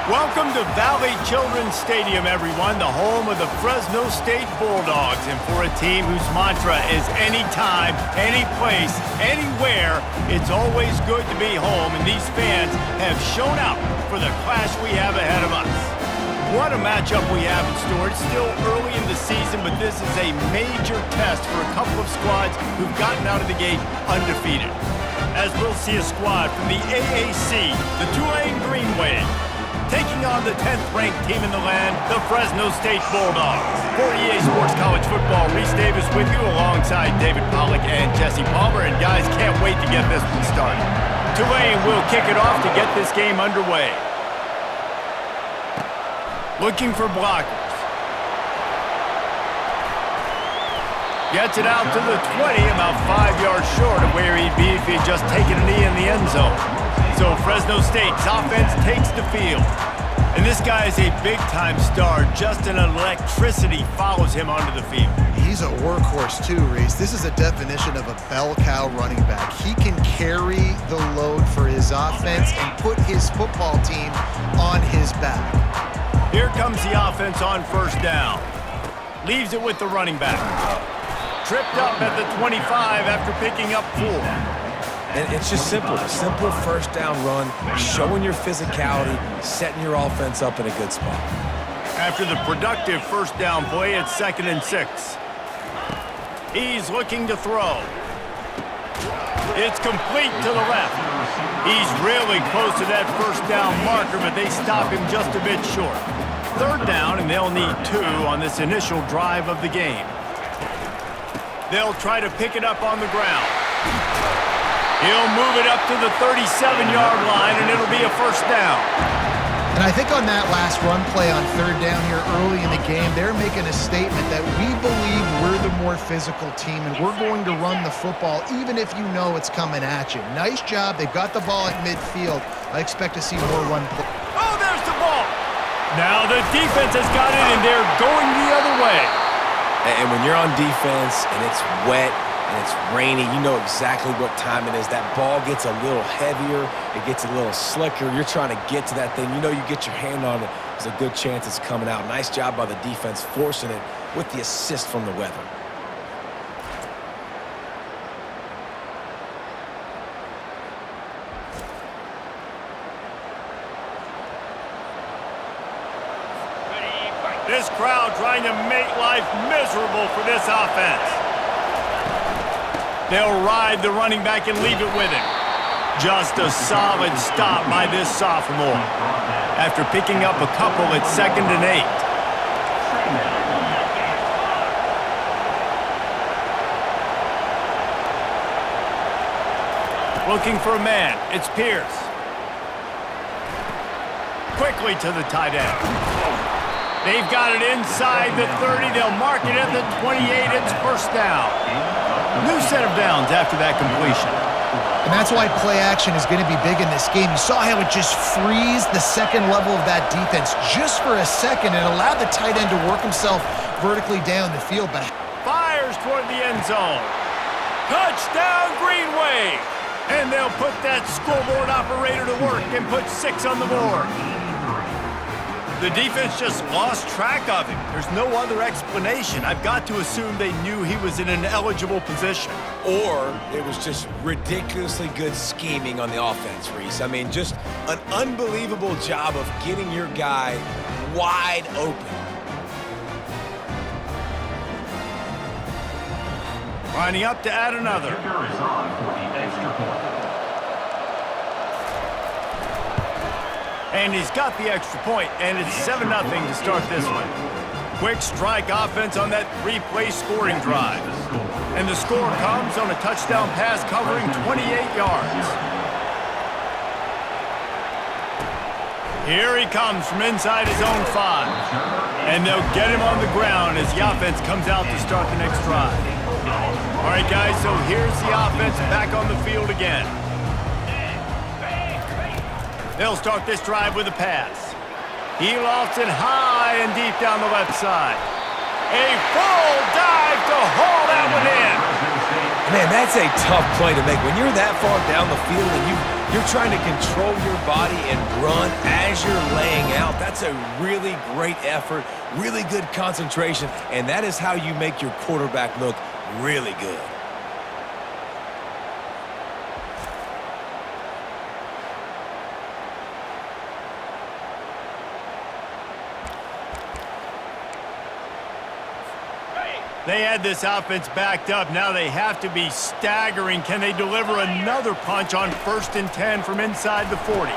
Welcome to Valley Children's Stadium, everyone, the home of the Fresno State Bulldogs. And for a team whose mantra is anytime, any place, anywhere, it's always good to be home. And these fans have shown out for the clash we have ahead of us. What a matchup we have in store. It's still early in the season, but this is a major test for a couple of squads who've gotten out of the gate undefeated. As we'll see a squad from the AAC, the Tulane Green Wave, taking on the 10th-ranked team in the land, the Fresno State Bulldogs. For EA Sports College Football, Reese Davis with you alongside David Pollack and Jesse Palmer. And guys, can't wait to get this one started. Tulane will kick it off to get this game underway. Looking for blockers. Gets it out to the 20, about 5 yards short of where he'd be if he'd just taken a knee in the end zone. So Fresno State's offense takes the field. And this guy is a big-time star. Just an electricity follows him onto the field. He's a workhorse too, Reese. This is a definition of a bell cow running back. He can carry the load for his offense and put his football team on his back. Here comes the offense on first down. Leaves it with the running back. Tripped up at the 25 after picking up 4. And it's just simple. Simple first down run, showing your physicality, setting your offense up in a good spot. After the productive first down play, it's 2nd and 6. He's looking to throw. It's complete to the left. He's really close to that first down marker, but they stop him just a bit short. 3rd down, and they'll need 2 on this initial drive of the game. They'll try to pick it up on the ground. He'll move it up to the 37-yard line, and it'll be a first down. And I think on that last run play on 3rd down here early in the game, they're making a statement that we believe we're the more physical team, and we're going to run the football even if you know it's coming at you. Nice job. They've got the ball at midfield. I expect to see more run play. Oh, there's the ball. Now the defense has got it, and they're going the other way. And when you're on defense and it's wet, and it's rainy, you know exactly what time it is. That ball gets a little heavier. It gets a little slicker. You're trying to get to that thing. You know you get your hand on it. There's a good chance it's coming out. Nice job by the defense forcing it with the assist from the weather. This crowd trying to make life miserable for this offense. They'll ride the running back and leave it with him. Just a solid stop by this sophomore. After picking up a couple, it's 2nd and 8. Looking for a man. It's Pierce. Quickly to the tight end. They've got it inside the 30. They'll mark it at the 28. It's first down. New set of downs after that completion. And that's why play action is going to be big in this game. You saw how it just frees the second level of that defense just for a second and allowed the tight end to work himself vertically down the field. But fires toward the end zone. Touchdown, Green Wave. And they'll put that scoreboard operator to work and put 6 on the board. The defense just lost track of him. There's no other explanation. I've got to assume they knew he was in an eligible position. Or it was just ridiculously good scheming on the offense, Reese. I mean, just an unbelievable job of getting your guy wide open. Lining up to add another. Kicker is on for the extra point. And he's got the extra point, and it's 7-0 to start this one. Quick strike offense on that 3-play scoring drive. And the score comes on a touchdown pass covering 28 yards. Here he comes from inside his own 5. And they'll get him on the ground as the offense comes out to start the next drive. All right, guys, so here's the offense back on the field again. They'll start this drive with a pass. He lofts it high and deep down the left side. A full dive to haul that one in. Man, that's a tough play to make. When you're that far down the field and you're trying to control your body and run as you're laying out, that's a really great effort, really good concentration, and that is how you make your quarterback look really good. They had this offense backed up. Now they have to be staggering. Can they deliver another punch on 1st and 10 from inside the 40?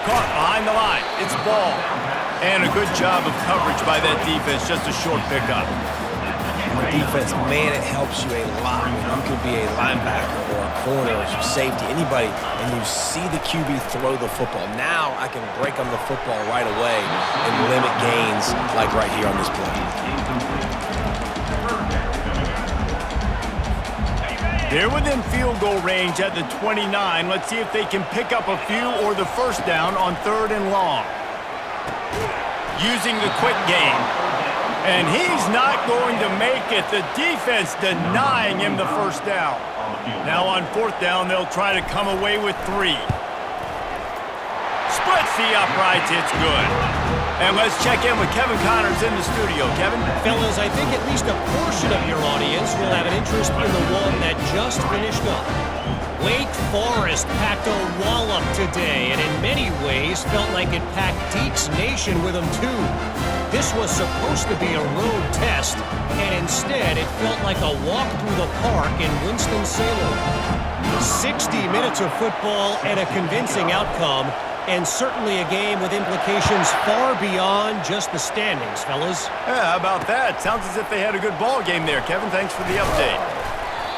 Caught behind the line. It's ball. And a good job of coverage by that defense. Just a short pickup. Defense, man, it helps you a lot when you could be a linebacker or a corner or a safety, anybody, and you see the QB throw the football. Now I can break on the football right away and limit gains like right here on this play. They're within field goal range at the 29. Let's see if they can pick up a few or the first down on 3rd and long. Using the quick game. And he's not going to make it. The defense denying him the first down. Now on 4th down, they'll try to come away with 3. Splits the uprights. It's good. And let's check in with Kevin Connors in the studio. Kevin? Fellas, I think at least a portion of your audience will have an interest in the one that just finished up. Wake Forest packed a wallop today, and in many ways felt like it packed Deeks Nation with them too. This was supposed to be a road test, and instead it felt like a walk through the park in Winston-Salem. 60 minutes of football and a convincing outcome, and certainly a game with implications far beyond just the standings, fellas. Yeah, how about that? Sounds as if they had a good ball game there, Kevin. Thanks for the update.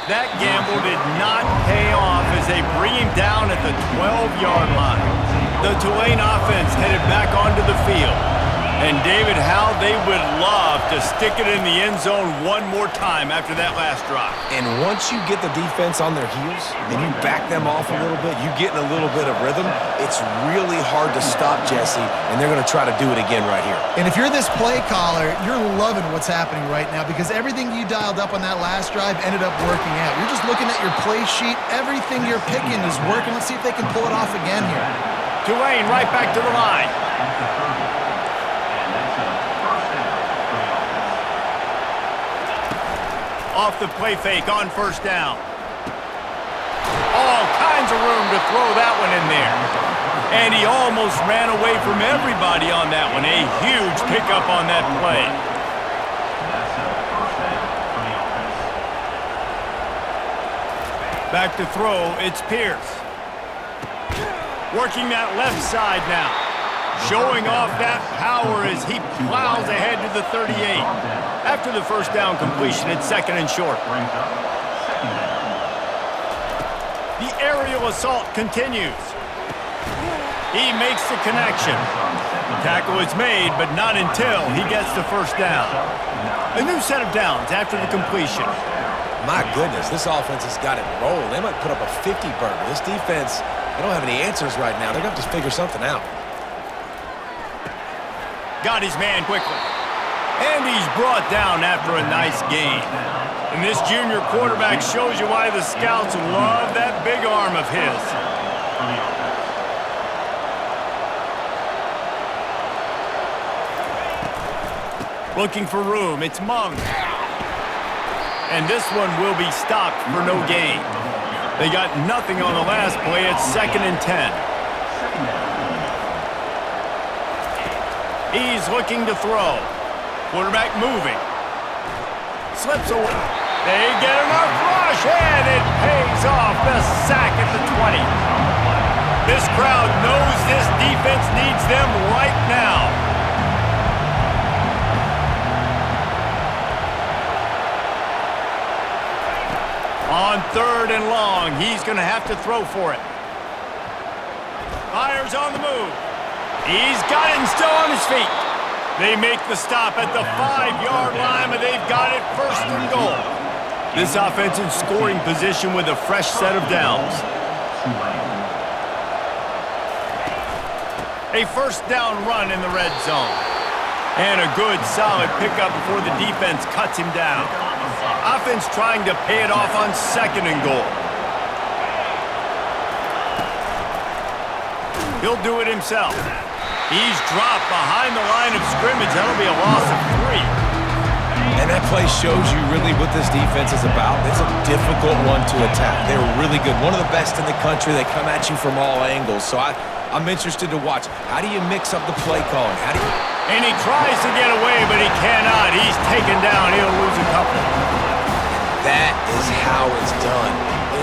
That gamble did not pay off as they bring him down at the 12-yard line. The Tulane offense headed back onto the field. And David, how they would love to stick it in the end zone one more time after that last drive. And once you get the defense on their heels and you back them off a little bit, you get in a little bit of rhythm, it's really hard to stop, Jesse, and they're going to try to do it again right here. And if you're this play caller, you're loving what's happening right now because everything you dialed up on that last drive ended up working out. You're just looking at your play sheet. Everything you're picking is working. Let's see if they can pull it off again here. Tulane right back to the line. Off the play fake on 1st down. All kinds of room to throw that one in there. And he almost ran away from everybody on that one. A huge pickup on that play. Back to throw, it's Pierce. Working that left side now. Showing off that power as he plows ahead to the 38. After the first down completion, it's 2nd and short. The aerial assault continues. He makes the connection. Tackle is made, but not until he gets the first down. A new set of downs after the completion. My goodness, this offense has got it rolling. They might put up a 50-burger. This defense, they don't have any answers right now. They're going to have to figure something out. Got his man quickly. And he's brought down after a nice gain. And this junior quarterback shows you why the scouts love that big arm of his. Looking for room, it's Mung. And this one will be stopped for no gain. They got nothing on the last play. It's 2nd and 10. He's looking to throw. Quarterback moving. Slips away. They get enough rush, and it pays off. The sack at the 20. This crowd knows this defense needs them right now. On 3rd and long, he's going to have to throw for it. Fires on the move. He's got it and still on his feet. They make the stop at the 5-yard line, but they've got it 1st and goal. This offense in scoring position with a fresh set of downs. A 1st down run in the red zone. And a good, solid pickup before the defense cuts him down. Offense trying to pay it off on 2nd and goal. He'll do it himself. He's dropped behind the line of scrimmage. That'll be a loss of 3. And that play shows you really what this defense is about. It's a difficult one to attack. They're really good. One of the best in the country. They come at you from all angles. So I'm interested to watch. How do you mix up the play calling? And he tries to get away, but he cannot. He's taken down. He'll lose a couple. That is how it's done.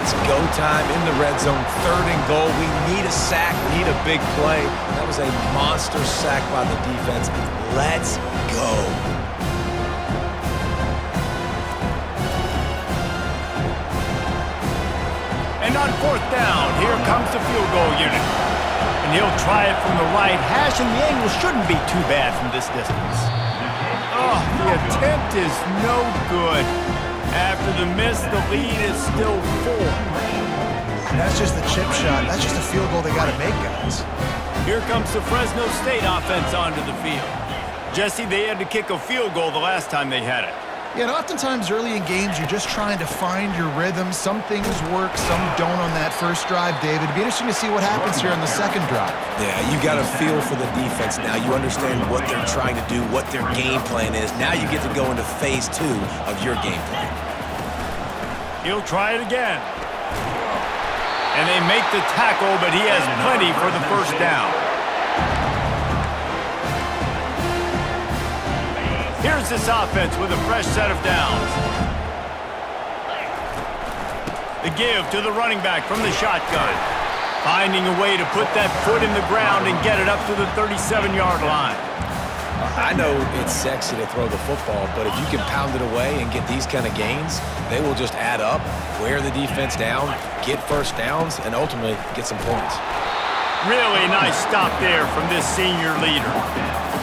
It's go time in the red zone, 3rd and goal. We need a sack, need a big play. That was a monster sack by the defense. Let's go. And on 4th down, here comes the field goal unit. And he'll try it from the right hash, and the angle shouldn't be too bad from this distance. Oh, the attempt is no good. After the miss, the lead is still 4. That's just the chip shot. That's just a field goal they got to make, guys. Here comes the Fresno State offense onto the field. Jesse, they had to kick a field goal the last time they had it. Yeah, and oftentimes early in games, you're just trying to find your rhythm. Some things work, some don't on that first drive, David. It'd be interesting to see what happens here on the 2nd drive. Yeah, you got a feel for the defense now. You understand what they're trying to do, what their game plan is. Now you get to go into phase 2 of your game plan. He'll try it again. And they make the tackle, but he has plenty for the 1st down. Here's this offense with a fresh set of downs. The give to the running back from the shotgun. Finding a way to put that foot in the ground and get it up to the 37-yard line. I know it's sexy to throw the football, but if you can pound it away and get these kind of gains, they will just add up, wear the defense down, get 1st downs, and ultimately get some points. Really nice stop there from this senior leader.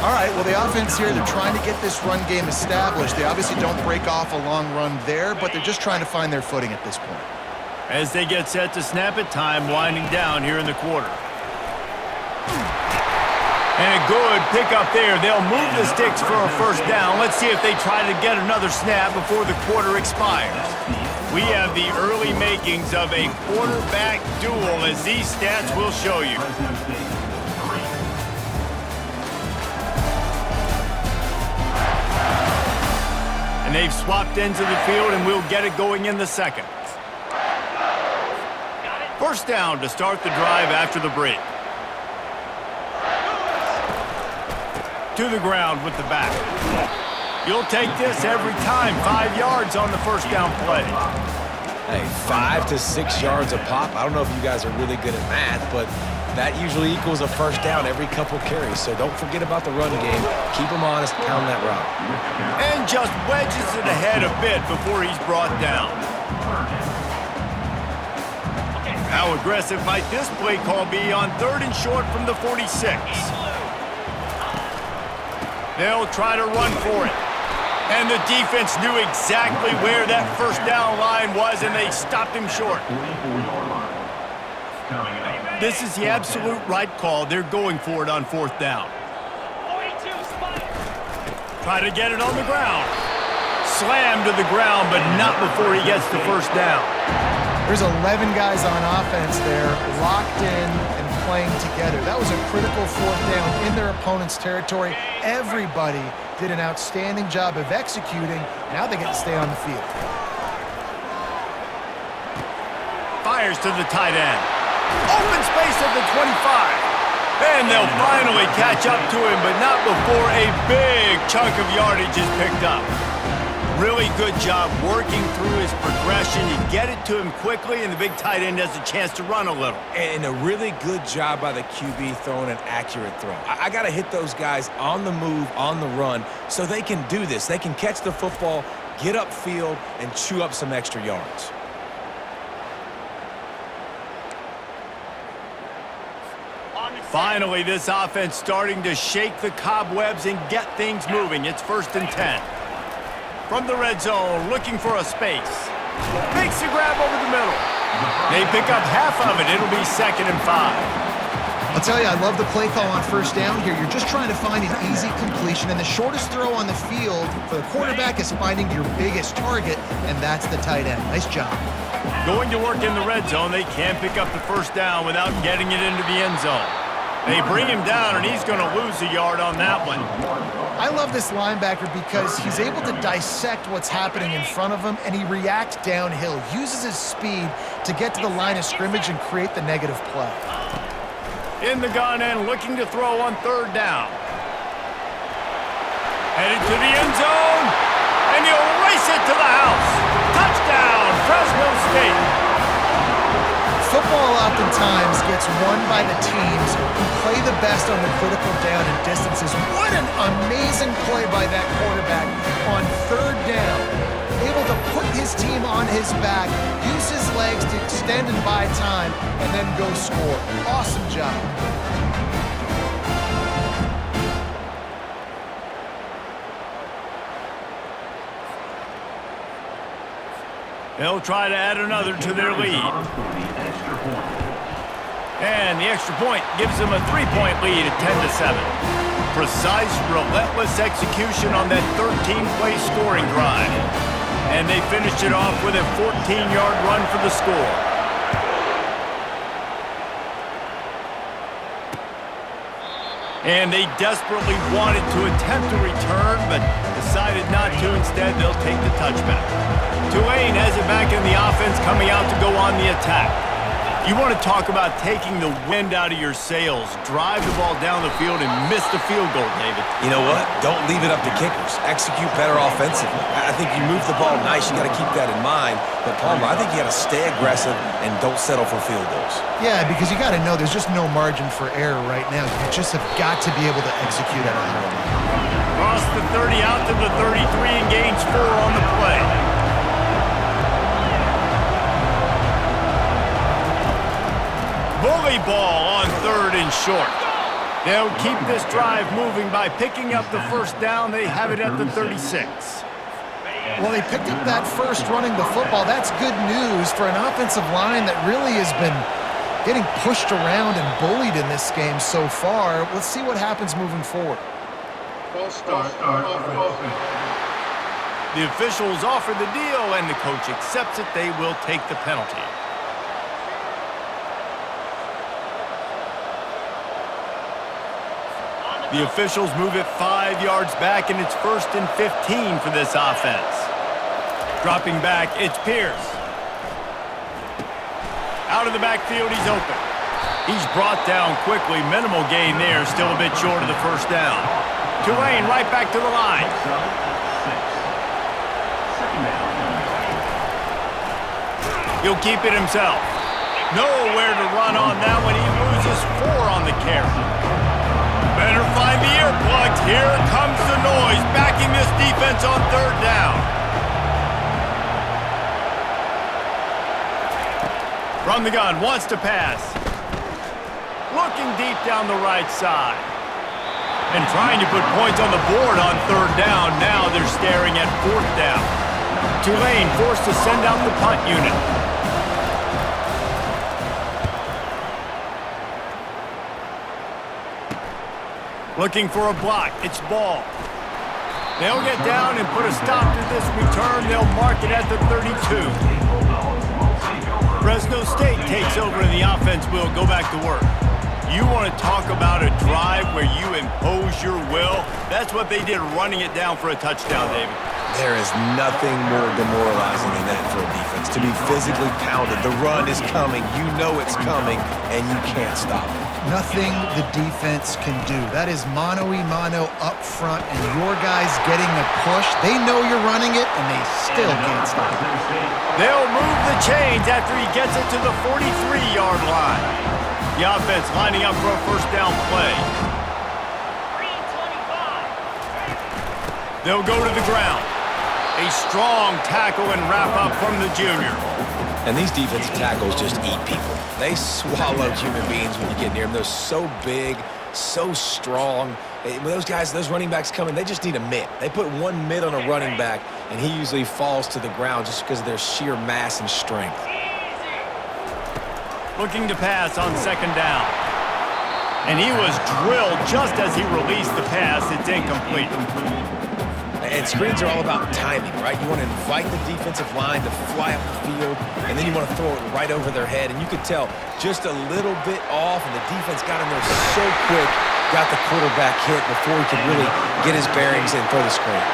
All right, well, the offense here, they're trying to get this run game established. They obviously don't break off a long run there, but they're just trying to find their footing at this point. As they get set to snap it, time winding down here in the quarter. And a good pickup there. They'll move the sticks for a 1st down. Let's see if they try to get another snap before the quarter expires. We have the early makings of a quarterback duel, as these stats will show you. And they've swapped ends of the field, and we'll get it going in the 2nd. 1st down to start the drive after the break. To the ground with the back. You'll take this every time. 5 yards on the 1st down play. Hey, 5 to 6 yards a pop. I don't know if you guys are really good at math, but that usually equals a 1st down every couple carries. So don't forget about the run game. Keep them honest, pound that rock. And just wedges it ahead a bit before he's brought down. How aggressive might this play call be on 3rd and short from the 46? They'll try to run for it. And the defense knew exactly where that 1st down line was, and they stopped him short. This is the absolute right call. They're going for it on 4th down. Try to get it on the ground. Slammed to the ground, but not before he gets the 1st down. There's 11 guys on offense there, locked in and playing together. That was a critical 4th down in their opponent's territory. Everybody did an outstanding job of executing. Now they get to stay on the field. Fires to the tight end. Open space at the 25. And they'll finally catch up to him, but not before a big chunk of yardage is picked up. Really good job working through his progression. You get it to him quickly, and the big tight end has a chance to run a little. And a really good job by the QB throwing an accurate throw. I got to hit those guys on the move, on the run, so they can do this. They can catch the football, get upfield, and chew up some extra yards. Finally, this offense starting to shake the cobwebs and get things moving. It's 1st and 10. From the red zone, looking for a space. Makes the grab over the middle. They pick up half of it. It'll be 2nd and 5. I'll tell you, I love the play call on first down here. You're just trying to find an easy completion, and the shortest throw on the field for the quarterback is finding your biggest target, and that's the tight end. Nice job. Going to work in the red zone, they can't pick up the first down without getting it into the end zone. They bring him down, and he's going to lose a yard on that one. I love this linebacker because he's able to dissect what's happening in front of him, and he reacts downhill, uses his speed to get to the line of scrimmage and create the negative play. In the gun and looking to throw on third down. Headed to the end zone, and he'll race it to the house. Touchdown, Fresno State. Football oftentimes gets won by the teams who play the best on the critical down and distances. What an amazing play by that quarterback on third down. Able to put his team on his back, use his legs to extend and buy time, and then go score. Awesome job. They'll try to add another to their lead. And the extra point gives them a 3-point lead at 10-7. Precise, relentless execution on that 13-play scoring drive. And they finished it off with a 14-yard run for the score. And they desperately wanted to attempt a return, but decided not to. Instead, they'll take the touchback. Tulane has it back in the offense, coming out to go on the attack. You want to talk about taking the wind out of your sails. Drive the ball down the field and miss the field goal, David. You know what? Don't leave it up to kickers. Execute better offensively. I think you move the ball nice. You got to keep that in mind. But, Palmer, I think you got to stay aggressive and don't settle for field goals. Yeah, because you got to know there's just no margin for error right now. You just have got to be able to execute at a high level. Cross the 30 out to the 33 and gains 4 on the play. Bully ball on third and short. They'll keep this drive moving by picking up the first down. They have it at the 36. Well, they picked up that first running the football. That's good news for an offensive line that really has been getting pushed around and bullied in this game so far. Let's see what happens moving forward. The officials offer the deal, and the coach accepts it. They will take the penalty. The officials move it 5 yards back, and it's 1st and 15 for this offense. Dropping back, it's Pierce. Out of the backfield, he's open. He's brought down quickly. Minimal gain there, still a bit short of the first down. Tulane right back to the line. He'll keep it himself. Nowhere to run on that one. He loses 4 on the carry. Better find the earplugs. Here comes the noise, backing this defense on third down. From the gun, wants to pass. Looking deep down the right side. And trying to put points on the board on third down. Now they're staring at fourth down. Tulane forced to send out the punt unit. Looking for a block. It's ball. They'll get down and put a stop to this return. They'll mark it at the 32. Fresno State takes over and the offense will go back to work. You want to talk about a drive where you impose your will? That's what they did, running it down for a touchdown, David. There is nothing more demoralizing than that for a defense. To be physically pounded. The run is coming. You know it's coming, and you can't stop it. Nothing the defense can do. That is mano-a-mano up front, and your guys getting the push. They know you're running it, and they still can't stop it. They'll move the chains after he gets it to the 43-yard line. The offense lining up for a first down play. They'll go to the ground. A strong tackle and wrap up from the junior. And these defensive tackles just eat people. They swallow human beings when you get near them. They're so big, so strong. When those guys, those running backs come in, they just need a mitt. They put one mitt on a running back, and he usually falls to the ground just because of their sheer mass and strength. Looking to pass on second down. And he was drilled just as he released the pass. It's incomplete. And screens are all about timing, right? You want to invite the defensive line to fly up the field, and then you want to throw it right over their head. And you could tell just a little bit off, and the defense got in there so quick, got the quarterback hit before he could really get his bearings and throw the screen.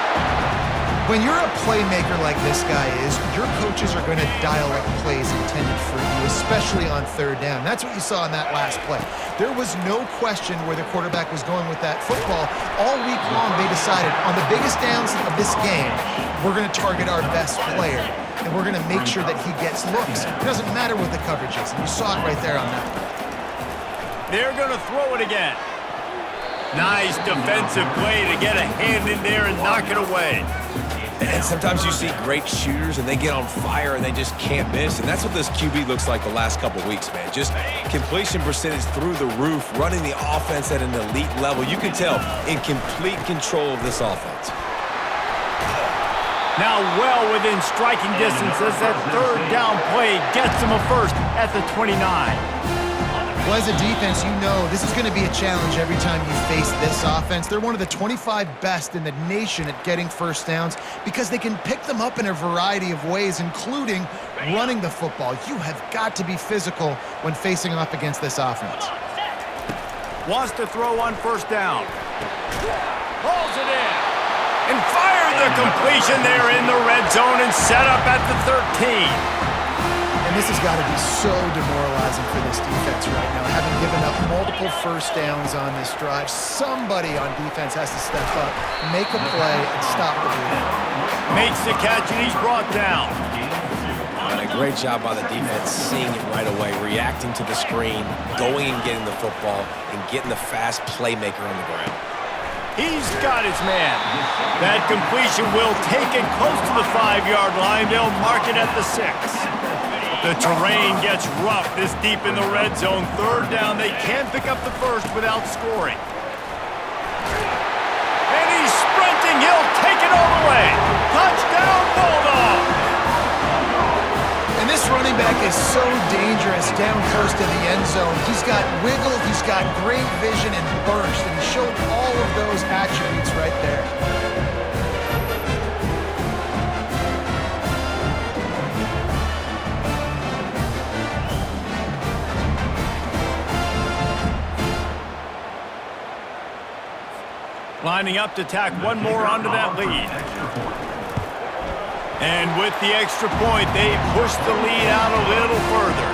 When you're a playmaker like this guy is, your coaches are going to dial up plays intended for you, especially on third down. That's what you saw in that last play. There was no question where the quarterback was going with that football. All week long, they decided on the biggest downs of this game, we're going to target our best player, and we're going to make sure that he gets looks. It doesn't matter what the coverage is, and you saw it right there on that play. They're going to throw it again. Nice defensive play to get a hand in there and knock it away. And sometimes you see great shooters, and they get on fire, and they just can't miss. And that's what this QB looks like the last couple weeks, man. Just completion percentage through the roof, running the offense at an elite level. You can tell in complete control of this offense. Now well within striking distance as that third down play gets him a first at the 29. Well, as a defense, you know this is going to be a challenge every time you face this offense. They're one of the 25 best in the nation at getting first downs because they can pick them up in a variety of ways, including running the football. You have got to be physical when facing off against this offense. Wants to throw on first down. Pulls it in. And fired the completion there in the red zone and set up at the 13. And this has got to be so demoralizing for this defense right now. Having given up multiple first downs on this drive, somebody on defense has to step up, make a play, and stop the bleeding. Makes the catch, and he's brought down. A great job by the defense, seeing it right away, reacting to the screen, going and getting the football, and getting the fast playmaker on the ground. He's got his man. That completion will take it close to the 5-yard line. They'll mark it at the 6. The terrain gets rough this deep in the red zone. Third down, they can't pick up the first without scoring. And he's sprinting. He'll take it all the way. Touchdown, Bulldog! And this running back is so dangerous down close to the end zone. He's got wiggle, he's got great vision and burst, and he showed all of those attributes right there. Lining up to tack one more onto that lead. And with the extra point, they push the lead out a little further.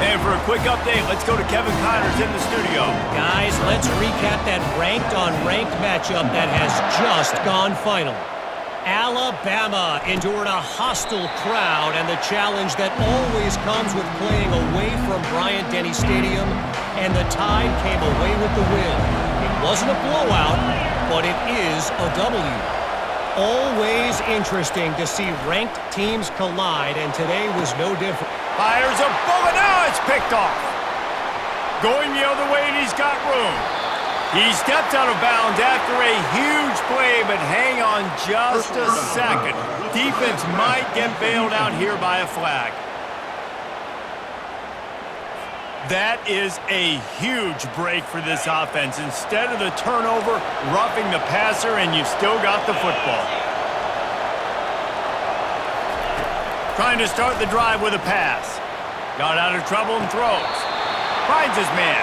And for a quick update, let's go to Kevin Connors in the studio. Guys, let's recap that ranked-on-ranked matchup that has just gone final. Alabama endured a hostile crowd and the challenge that always comes with playing away from Bryant-Denny Stadium, and the Tide came away with the win. It wasn't a blowout, but it is a W. Always interesting to see ranked teams collide, and today was no different. Fires a bullet. Now it's picked off. Going the other way, and he's got room. He stepped out of bounds after a huge play, but hang on just a second. Defense might get bailed out here by a flag. That is a huge break for this offense. Instead of the turnover, roughing the passer, and you've still got the football. Trying to start the drive with a pass. Got out of trouble and throws. Finds his man.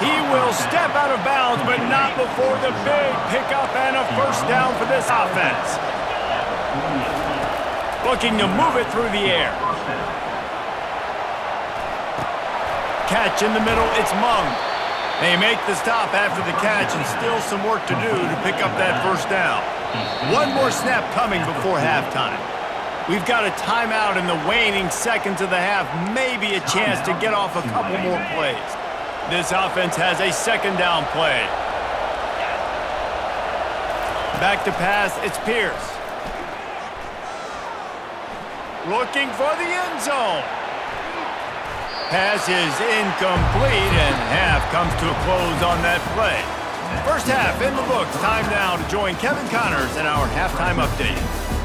He will step out of bounds, but not before the big pickup and a first down for this offense. Looking to move it through the air. Catch in the middle, it's Mung. They make the stop after the catch, and still some work to do to pick up that first down. One more snap coming before halftime. We've got a timeout in the waning seconds of the half, maybe a chance to get off a couple more plays. This offense has a second down play. Back to pass, it's Pierce. Looking for the end zone. Pass is incomplete, and half comes to a close on that play. First half in the books. Time now to join Kevin Connors in our halftime update.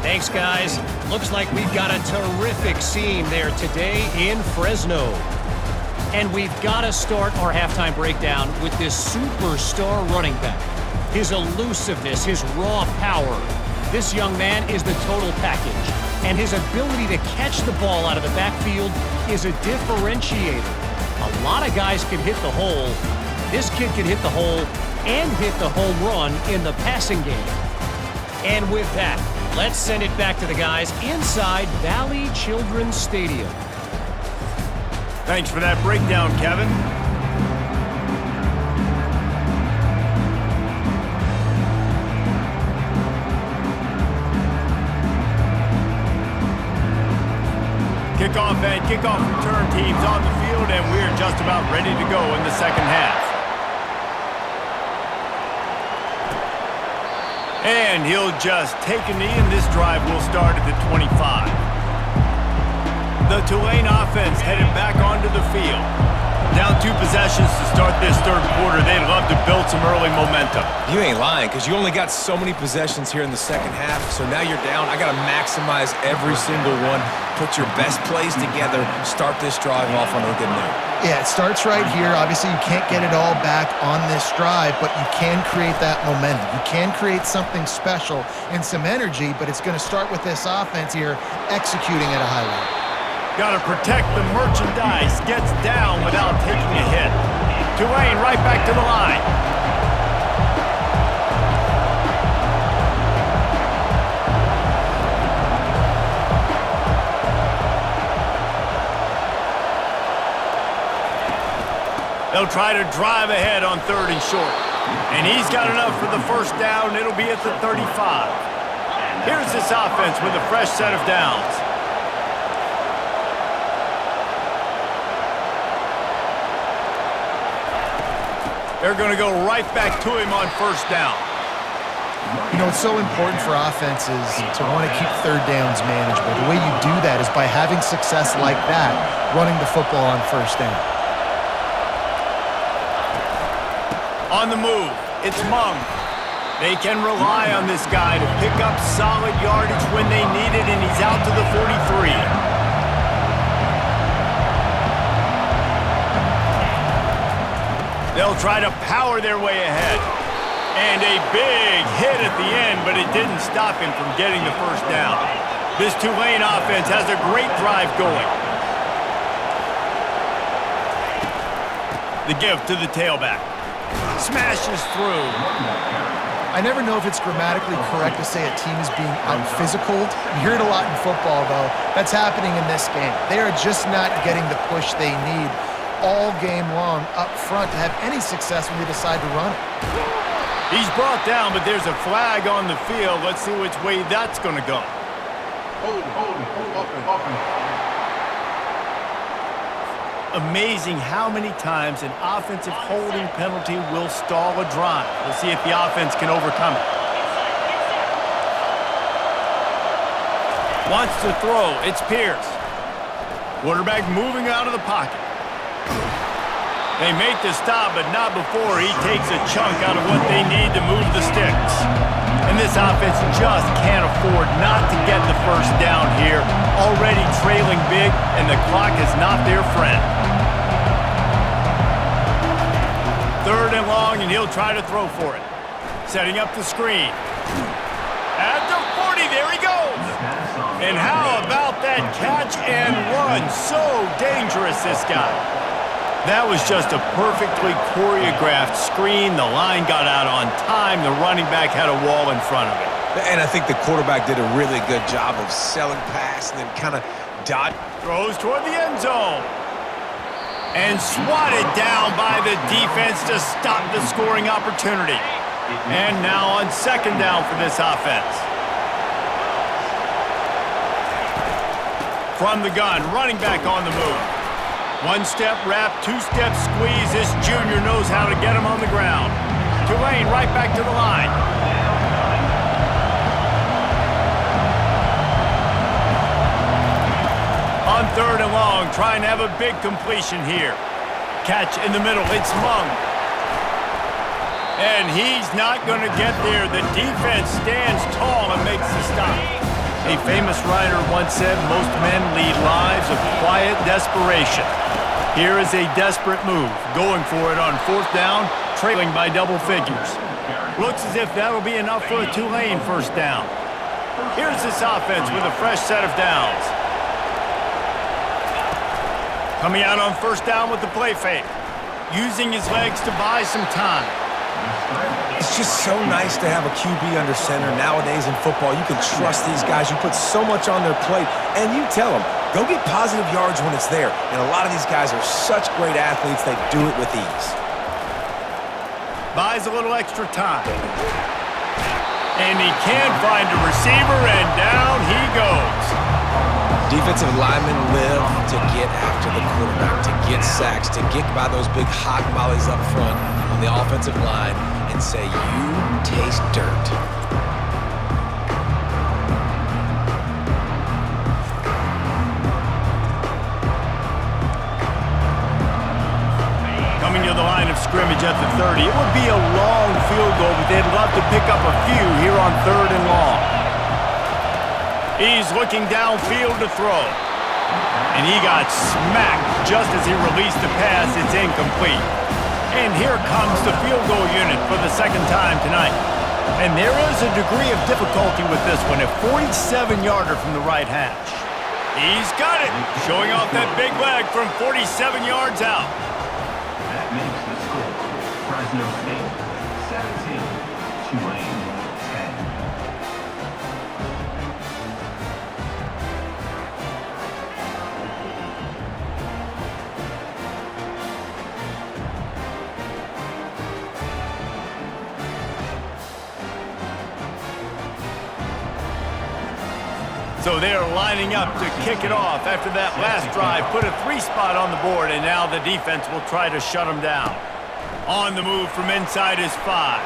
Thanks, guys. Looks like we've got a terrific scene there today in Fresno. And we've got to start our halftime breakdown with this superstar running back. His elusiveness, his raw power. This young man is the total package. And his ability to catch the ball out of the backfield is a differentiator. A lot of guys can hit the hole. This kid can hit the hole and hit the home run in the passing game. And with that, let's send it back to the guys inside Valley Children's Stadium. Thanks for that breakdown, Kevin. Kickoff and kickoff return teams on the field, and we're just about ready to go in the second half. And he'll just take a knee, and this drive will start at the 25. The Tulane offense headed back onto the field. Down 2 possessions to start this third quarter. They'd love to build some early momentum. You ain't lying, because you only got so many possessions here in the second half, so now you're down. I got to maximize every single one, put your best plays together, start this drive off on a good note. Yeah, it starts right here. Obviously, you can't get it all back on this drive, but you can create that momentum. You can create something special and some energy, but it's going to start with this offense here executing at a high level. Got to protect the merchandise. Gets down without taking a hit. Tulane right back to the line. They'll try to drive ahead on 3rd and short. And he's got enough for the first down. It'll be at the 35. Here's this offense with a fresh set of downs. They're going to go right back to him on first down. You know, it's so important for offenses to want to keep 3rd downs manageable. The way you do that is by having success like that, running the football on first down. On the move, it's Mung. They can rely on this guy to pick up solid yardage when they need it, and he's out to the 43. They'll try to power their way ahead. And a big hit at the end, but it didn't stop him from getting the first down. This Tulane offense has a great drive going. The give to the tailback. Smashes through. I never know if it's grammatically correct to say a team is being out-physicaled. You hear it a lot in football, though. That's happening in this game. They are just not getting the push they need all game long up front to have any success when they decide to run it. He's brought down, but there's a flag on the field. Let's see which way that's going to go. Amazing how many times an offensive holding penalty will stall a drive. We'll see if the offense can overcome it. Wants to throw. It's Pierce. Quarterback moving out of the pocket. They make the stop, but not before he takes a chunk out of what they need to move the sticks. And this offense just can't afford not to get the first down here. Already trailing big, and the clock is not their friend. 3rd and long, and he'll try to throw for it. Setting up the screen. At the 40, there he goes. And how about that catch and run? So dangerous, this guy. That was just a perfectly choreographed screen. The line got out on time. The running back had a wall in front of it. And I think the quarterback did a really good job of selling pass and then kind of dodge. Throws toward the end zone. And swatted down by the defense to stop the scoring opportunity. And now on 2nd down for this offense. From the gun, running back on the move. 1-step wrap, 2-step squeeze. This junior knows how to get him on the ground. Tulane right back to the line. On 3rd and long, trying to have a big completion here. Catch in the middle, it's Mung. And he's not going to get there. The defense stands tall and makes the stop. A famous writer once said, most men lead lives of quiet desperation. Here is a desperate move, going for it on fourth down, trailing by double figures. Looks as if that'll be enough for a Tulane first down. Here's this offense with a fresh set of downs. Coming out on first down with the play fake, using his legs to buy some time. It's just so nice to have a QB under center. Nowadays in football, you can trust these guys. You put so much on their plate, and you tell them, go get positive yards when it's there. And a lot of these guys are such great athletes, they do it with ease. Buys a little extra time. And he can't find a receiver, and down he goes. Defensive linemen live to get after the quarterback, to get sacks, to get by those big hot mollies up front on the offensive line and say, you taste dirt. Coming to the line of scrimmage at the 30. It would be a long field goal, but they'd love to pick up a few here on third and long. He's looking downfield to throw. And he got smacked just as he released the pass. It's incomplete. And here comes the field goal unit for the second time tonight. And there is a degree of difficulty with this one, a 47-yarder from the right hash. He's got it, showing off that big leg from 47 yards out. That makes the score. Fresno State 17, Tulane 10. So they're lining up to kick it off after that last drive. Put a 3-spot on the board, and now the defense will try to shut them down. On the move from inside is 5.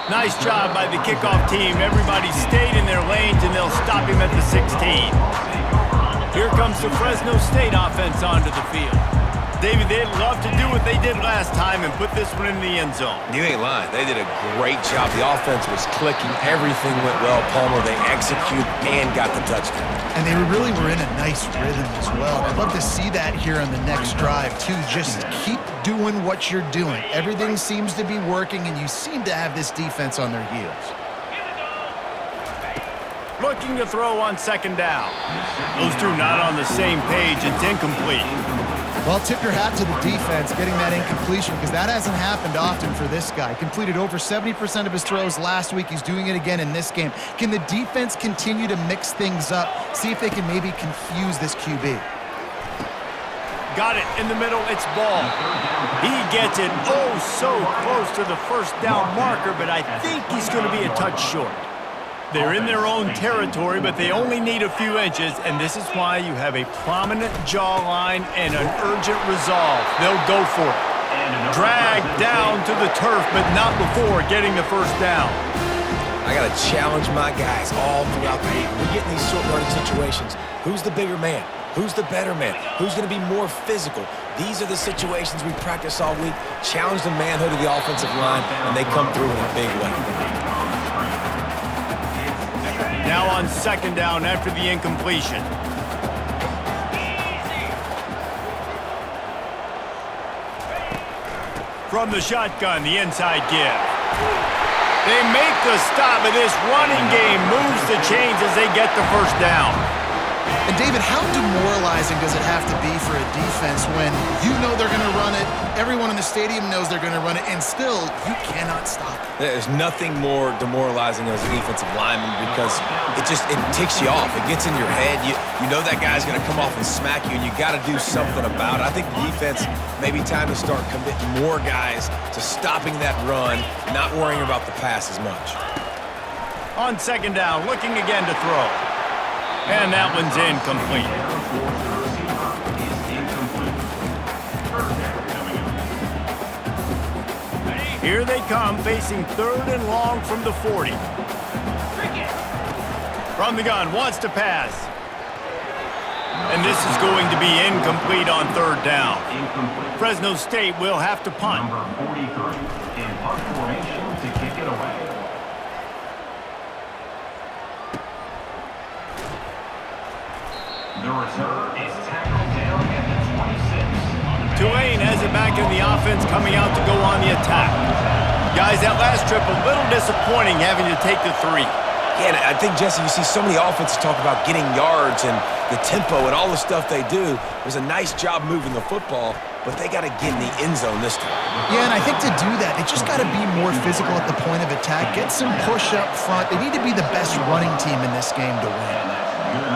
Nice job by the kickoff team. Everybody stayed in their lanes, and they'll stop him at the 16. Here comes the Fresno State offense onto the field. David, they'd love to do what they did last time and put this one in the end zone. You ain't lying. They did a great job. The offense was clicking. Everything went well. Palmer, they executed and got the touchdown. And they really were in a nice rhythm as well. I'd love to see that here on the next drive, too. Just keep doing what you're doing. Everything seems to be working, and you seem to have this defense on their heels. Looking to throw on second down. Those two not on the same page. It's incomplete. Well, tip your hat to the defense getting that incompletion because that hasn't happened often for this guy. Completed over 70% of his throws last week. He's doing it again in this game. Can the defense continue to mix things up? See if they can maybe confuse this QB. Got it in the middle. It's ball. He gets it oh so close to the first down marker, but I think he's going to be a touch short. They're in their own territory, but they only need a few inches, and this is why you have a prominent jawline and an urgent resolve. They'll go for it. Dragged down to the turf, but not before getting the first down. I got to challenge my guys all throughout the week. We get in these short yardage situations. Who's the bigger man? Who's the better man? Who's going to be more physical? These are the situations we practice all week. Challenge the manhood of the offensive line, and they come through in a big way. Now on second down after the incompletion. From the shotgun, the inside give. They make the stop, and this running game moves the chains as they get the first down. And David, how demoralizing does it have to be for a defense when you know they're going to run it, everyone in the stadium knows they're going to run it, and still you cannot stop it? There's nothing more demoralizing as a defensive lineman because it ticks you off. It gets in your head. You know that guy's going to come off and smack you, and you got to do something about it. I think the defense maybe time to start committing more guys to stopping that run, not worrying about the pass as much. On second down, looking again to throw. And that one's incomplete. Here they come, facing third and long from the 40. From the gun, wants to pass. And this is going to be incomplete on third down. Fresno State will have to punt. Number 43 in punt formation to kick it away. The return is tackled down at the 26. Tulane has it back in the offense, coming out to go on the attack. Guys, that last trip, a little disappointing having to take the 3. Yeah, and I think, Jesse, you see so many offenses talk about getting yards and the tempo and all the stuff they do. It was a nice job moving the football, but they got to get in the end zone this time. Yeah, and I think to do that, they just got to be more physical at the point of attack, get some push up front. They need to be the best running team in this game to win.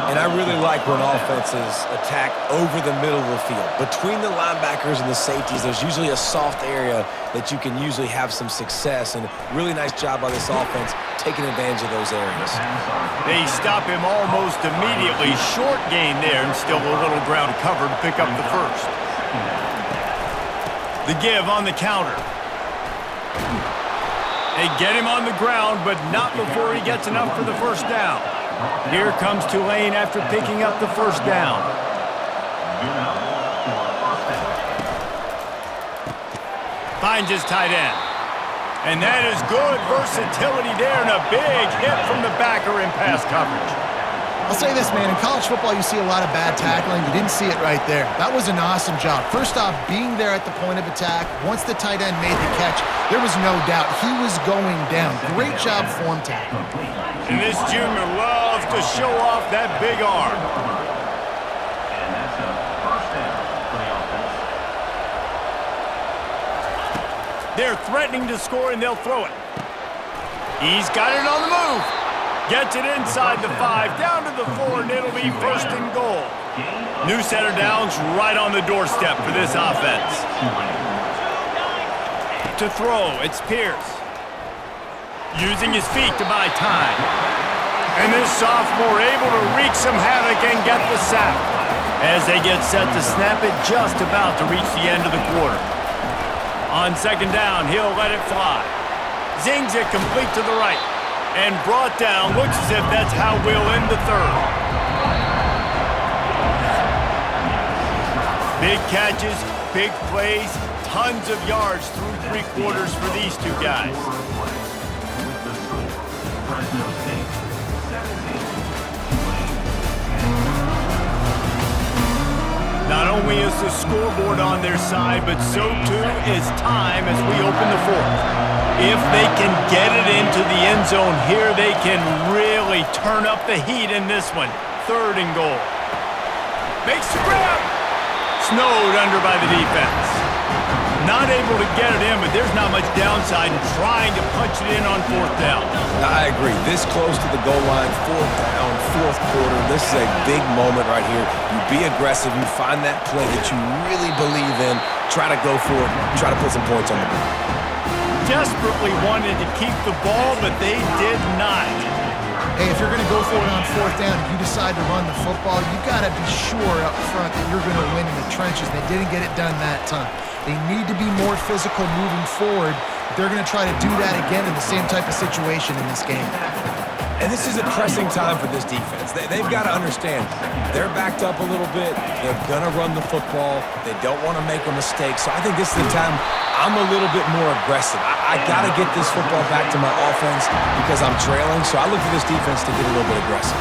And I really like when offenses attack over the middle of the field. Between the linebackers and the safeties, there's usually a soft area that you can usually have some success. And really nice job by this offense taking advantage of those areas. They stop him almost immediately. Short gain there, and still a little ground cover to pick up the first. The give on the counter. They get him on the ground, but not before he gets enough for the first down. Here comes Tulane after picking up the first down. Finds his tight end. And that is good versatility there, and a big hit from the backer in pass coverage. I'll say this, man, in college football you see a lot of bad tackling. You didn't see it right there. That was an awesome job. First off, being there at the point of attack. Once the tight end made the catch, there was no doubt he was going down. Great job form tackling. And this junior loves to show off that big arm. And that's a first down for the offense. They're threatening to score, and they'll throw it. He's got it on the move. Gets it inside the 5, down to the 4, and it'll be first and goal. New set of downs right on the doorstep for this offense. To throw, it's Pierce. Using his feet to buy time. And this sophomore able to wreak some havoc and get the sack. As they get set to snap it, just about to reach the end of the quarter. On second down, he'll let it fly. Zings it complete to the right. And brought down, looks as if that's how we'll end the third. Big catches, big plays, tons of yards through 3 quarters for these two guys. With the score, Fresno State 17, Not only is the scoreboard on their side, but so too is time as we open the fourth. If they can get it into the end zone here, they can really turn up the heat in this one. Third and goal. Makes the grab. Snowed under by the defense. Not able to get it in, but there's not much downside in trying to punch it in on 4th down. I agree. This close to the goal line, 4th down, 4th quarter. This is a big moment right here. You be aggressive. You find that play that you really believe in. Try to go for it. Try to put some points on the board. Desperately wanted to keep the ball, but they did not. Hey, if you're going to go for it on 4th down, if you decide to run the football, you got to be sure up front that you're going to win in the trenches. They didn't get it done that time. They need to be more physical moving forward. They're going to try to do that again in the same type of situation in this game. And this is a pressing time for this defense. They've got to understand, they're backed up a little bit. They're going to run the football. They don't want to make a mistake. So I think this is the time I'm a little bit more aggressive. I got to get this football back to my offense because I'm trailing. So I look for this defense to get a little bit aggressive.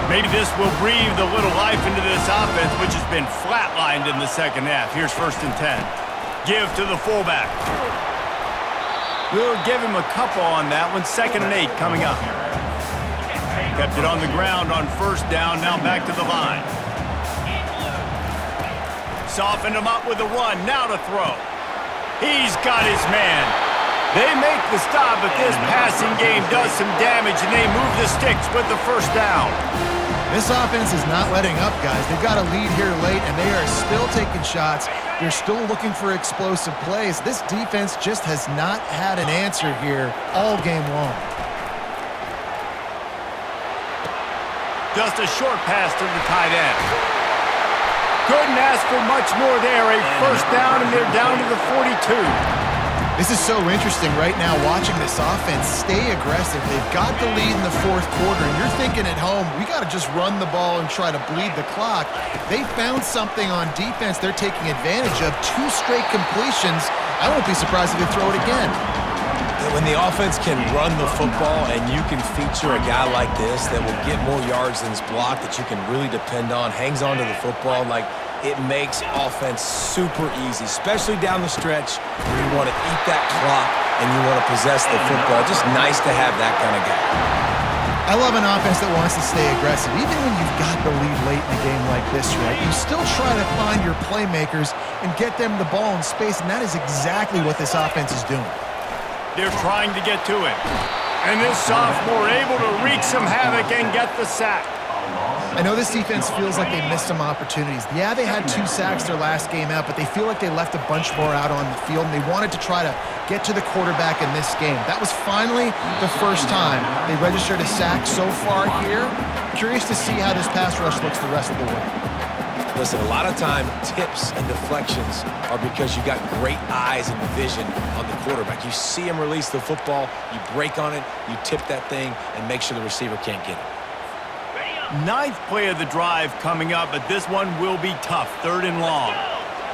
Maybe this will breathe a little life into this offense, which has been flatlined in the second half. Here's 1st and 10. Give to the fullback. We'll give him a couple on that one. 2nd and 8 coming up. Kept it on the ground on 1st down, now back to the line. Softened him up with a run, now to throw. He's got his man. They make the stop, but this passing game does some damage, and they move the sticks with the 1st down. This offense is not letting up, guys. They've got a lead here late, and they are still taking shots. They're still looking for explosive plays. This defense just has not had an answer here all game long. Just a short pass to the tight end. Couldn't ask for much more there. A 1st down, and they're down to the 42. This is so interesting right now watching this offense stay aggressive. They've got the lead in the 4th quarter, and you're thinking at home, we got to just run the ball and try to bleed the clock. They found something on defense they're taking advantage of. 2 straight completions. I won't be surprised if they throw it again. When the offense can run the football and you can feature a guy like this that will get more yards than his block that you can really depend on, hangs on to the football, like it makes offense super easy, especially down the stretch when you want to eat that clock and you want to possess the football. Just nice to have that kind of guy. I love an offense that wants to stay aggressive. Even when you've got the lead late in a game like this, right, you still try to find your playmakers and get them the ball in space, and that is exactly what this offense is doing. They're trying to get to him. And this sophomore able to wreak some havoc and get the sack. I know this defense feels like they missed some opportunities. Yeah, they had 2 sacks their last game out, but they feel like they left a bunch more out on the field, and they wanted to try to get to the quarterback in this game. That was finally the first time they registered a sack so far here. Curious to see how this pass rush looks the rest of the way. Listen, a lot of time, tips and deflections are because you got great eyes and vision on the quarterback. You see him release the football, you break on it, you tip that thing, and make sure the receiver can't get it. 9th play of the drive coming up, but this one will be tough. 3rd and long.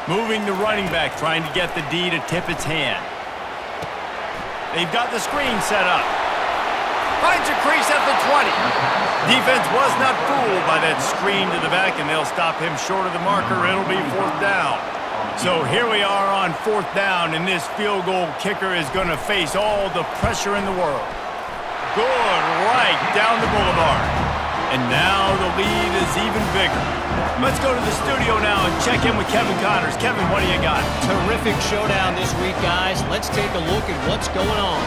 Moving the running back, trying to get the D to tip its hand. They've got the screen set up. Finds a crease at the 20. Defense was not fooled by that screen to the back, and they'll stop him short of the marker. It'll be 4th down. So here we are on 4th down, and this field goal kicker is going to face all the pressure in the world. Good right down the boulevard. And now the lead is even bigger. Let's go to the studio now and check in with Kevin Connors. Kevin, what do you got? Terrific showdown this week, guys. Let's take a look at what's going on.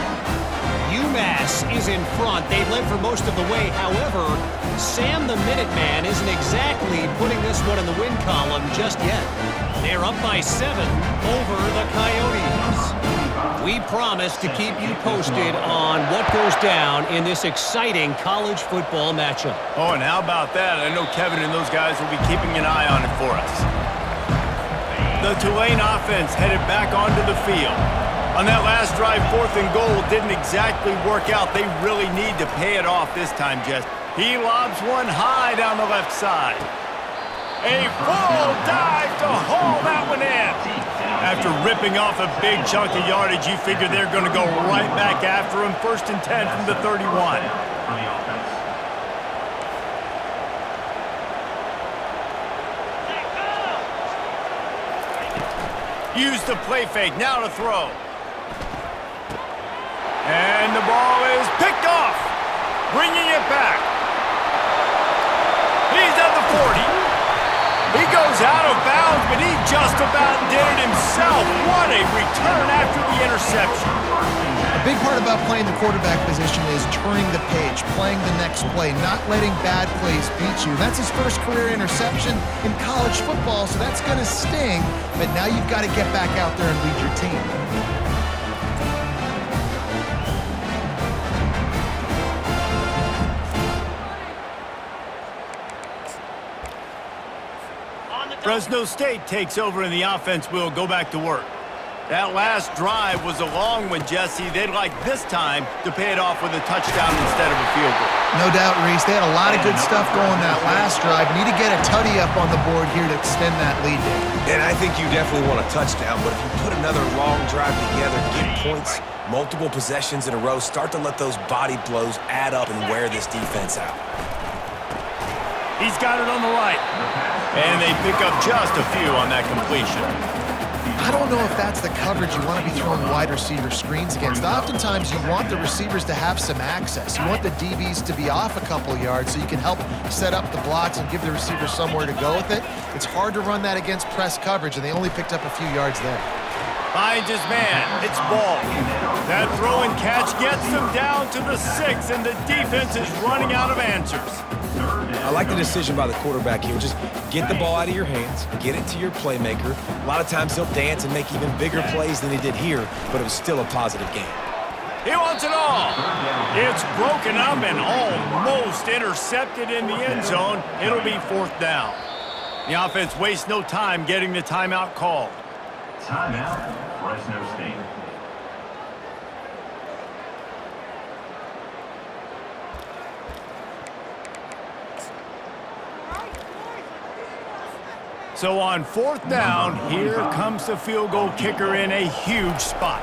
UMass is in front. They've led for most of the way. However, Sam the Minuteman isn't exactly putting this one in the win column just yet. They're up by 7 over the Coyotes. We promise to keep you posted on what goes down in this exciting college football matchup. Oh, and how about that? I know Kevin and those guys will be keeping an eye on it for us. The Tulane offense headed back onto the field. On that last drive, 4th and goal didn't exactly work out. They really need to pay it off this time, Jess. He lobs one high down the left side. A full dive to haul that one in. After ripping off a big chunk of yardage, you figure they're going to go right back after him. 1st and 10 from the 31. Use the play fake. Now to throw. And the ball is picked off. Bringing it back. He's at the 40. He goes out of bounds, but he just about did it himself. What a return after the interception. A big part about playing the quarterback position is turning the page, playing the next play, not letting bad plays beat you. That's his first career interception in college football, so that's going to sting, but now you've got to get back out there and lead your team. Fresno State takes over and the offense will go back to work. That last drive was a long one, Jesse. They'd like this time to pay it off with a touchdown instead of a field goal. No doubt, Reese. They had a lot of good stuff going that last drive. Need to get a tutty up on the board here to extend that lead. And I think you definitely want a touchdown, but if you put another long drive together, get points, multiple possessions in a row, start to let those body blows add up and wear this defense out. He's got it on the right. And they pick up just a few on that completion. I don't know if that's the coverage you want to be throwing wide receiver screens against. Oftentimes, you want the receivers to have some access. You want the DBs to be off a couple yards so you can help set up the blocks and give the receiver somewhere to go with it. It's hard to run that against press coverage, and they only picked up a few yards there. Finds his man. It's ball. That throw and catch gets them down to the 6, and the defense is running out of answers. I like the decision by the quarterback here. Just get the ball out of your hands, get it to your playmaker. A lot of times he'll dance and make even bigger plays than he did here, but it was still a positive game. He wants it all. It's broken up and almost intercepted in the end zone. It'll be 4th down. The offense wastes no time getting the timeout called. Timeout, Fresno State. So on 4th down, here comes the field goal kicker in a huge spot.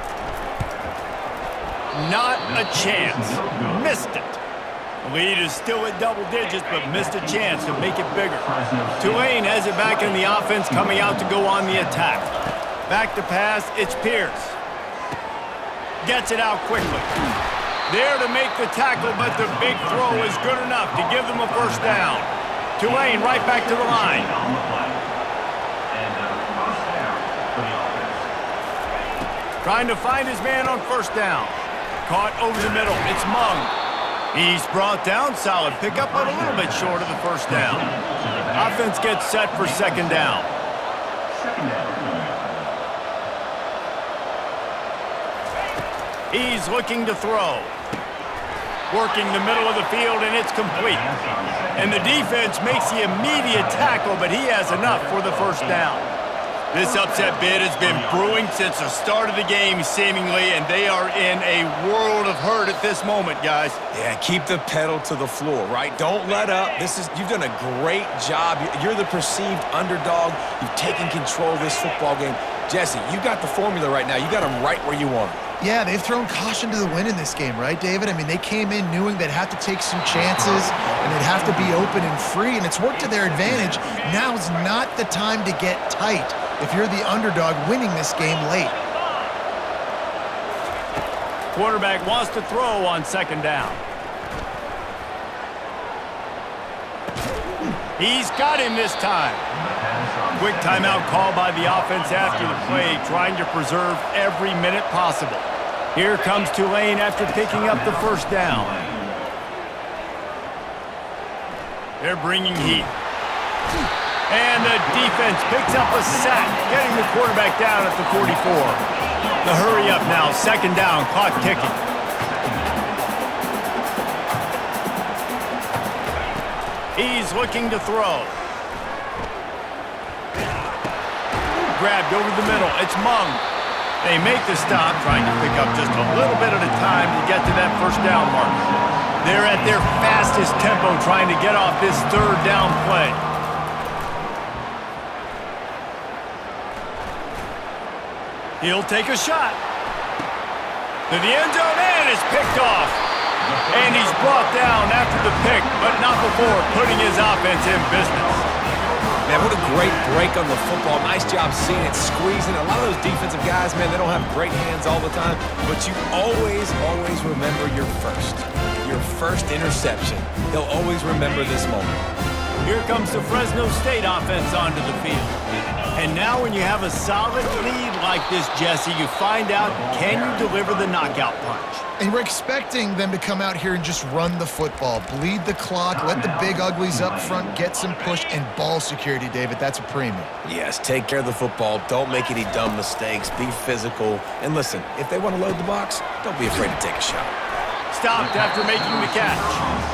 Not a chance. Missed it. Lead is still at double digits, but missed a chance to make it bigger. Tulane has it back in the offense, coming out to go on the attack. Back to pass, it's Pierce. Gets it out quickly. There to make the tackle, but the big throw is good enough to give them a first down. Tulane right back to the line. Trying to find his man on first down. Caught over the middle. It's Mung. He's brought down. Solid pickup, but a little bit short of the first down. Offense gets set for second down. He's looking to throw. Working the middle of the field, and it's complete. And the defense makes the immediate tackle, but he has enough for the first down. This upset bid has been brewing since the start of the game, seemingly, and they are in a world of hurt at this moment, guys. Yeah, keep the pedal to the floor, right? Don't let up. You've done a great job. You're the perceived underdog. You've taken control of this football game. Jesse, you got the formula right now. You got them right where you want them. Yeah, they've thrown caution to the wind in this game, right, David? I mean, they came in knowing they'd have to take some chances and they'd have to be open and free, and it's worked to their advantage. Now's not the time to get tight if you're the underdog winning this game late. Quarterback wants to throw on second down. He's got him this time. Quick timeout call by the offense after the play, trying to preserve every minute possible. Here comes Tulane after picking up the first down. They're bringing heat. And the defense picks up a sack, getting the quarterback down at the 44. The hurry up now, second down, clock ticking. He's looking to throw. Grabbed over the middle. It's Mung. They make the stop, trying to pick up just a little bit at a time to get to that first down mark. They're at their fastest tempo trying to get off this third down play. He'll take a shot. To the end zone, and is picked off. And he's brought down after the pick, but not before putting his offense in business. Man, what a great break on the football. Nice job seeing it, squeezing. A lot of those defensive guys, man, they don't have great hands all the time, but you always remember your first interception. They'll always remember this moment. Here comes the Fresno State offense onto the field. And now when you have a solid lead like this, Jesse, you find out, can you deliver the knockout punch? And we're expecting them to come out here and just run the football, bleed the clock, let the big uglies up front, get some push, and ball security, David. That's a premium. Yes, take care of the football. Don't make any dumb mistakes. Be physical. And listen, if they want to load the box, don't be afraid to take a shot. Stopped after making the catch.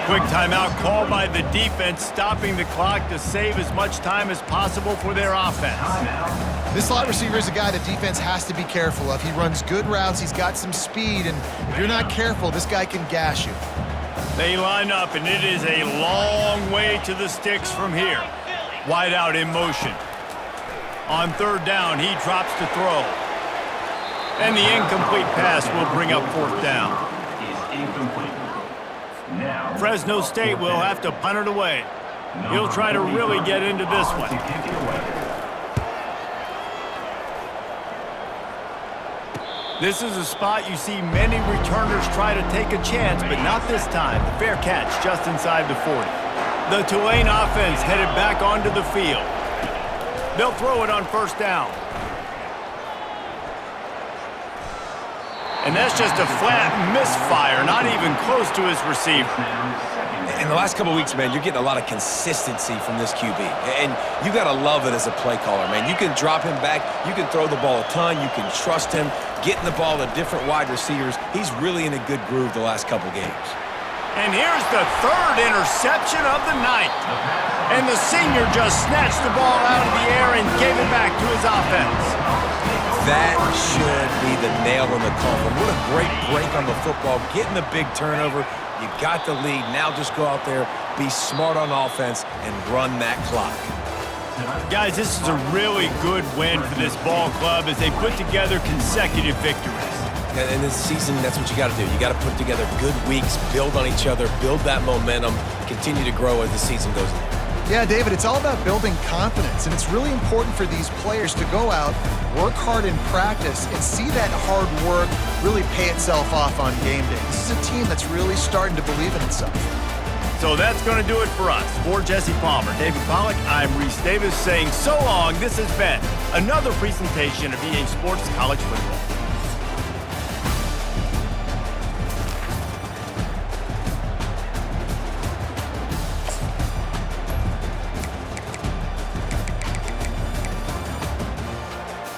Quick timeout called by the defense, stopping the clock to save as much time as possible for their offense. This slot receiver is a guy the defense has to be careful of. He runs good routes, he's got some speed, and if you're not careful, this guy can gash you. They line up, and it is a long way to the sticks from here. Wide out in motion. On third down, he drops to throw. And the incomplete pass will bring up fourth down. Fresno State will have to punt it away. He'll try to really get into this one. This is a spot you see many returners try to take a chance, but not this time. The fair catch just inside the 40. The Tulane offense headed back onto the field. They'll throw it on first down. And that's just a flat misfire, not even close to his receiver. In the last couple of weeks, man, you're getting a lot of consistency from this QB. And you got to love it as a play caller, man. You can drop him back. You can throw the ball a ton. You can trust him. Getting the ball to different wide receivers. He's really in a good groove the last couple games. And here's the third interception of the night. And the senior just snatched the ball out of the air and gave it back to his offense. That should be the nail in the coffin. What a great break on the football. Getting the big turnover. You got the lead. Now just go out there, be smart on offense, and run that clock. Guys, this is a really good win for this ball club as they put together consecutive victories. And in this season, that's what you got to do. You got to put together good weeks, build on each other, build that momentum, continue to grow as the season goes on. Yeah, David, it's all about building confidence, and it's really important for these players to go out, work hard in practice, and see that hard work really pay itself off on game day. This is a team that's really starting to believe in itself. So that's going to do it for us. For Jesse Palmer, David Pollack, I'm Reese Davis saying so long. This has been another presentation of EA Sports College Football.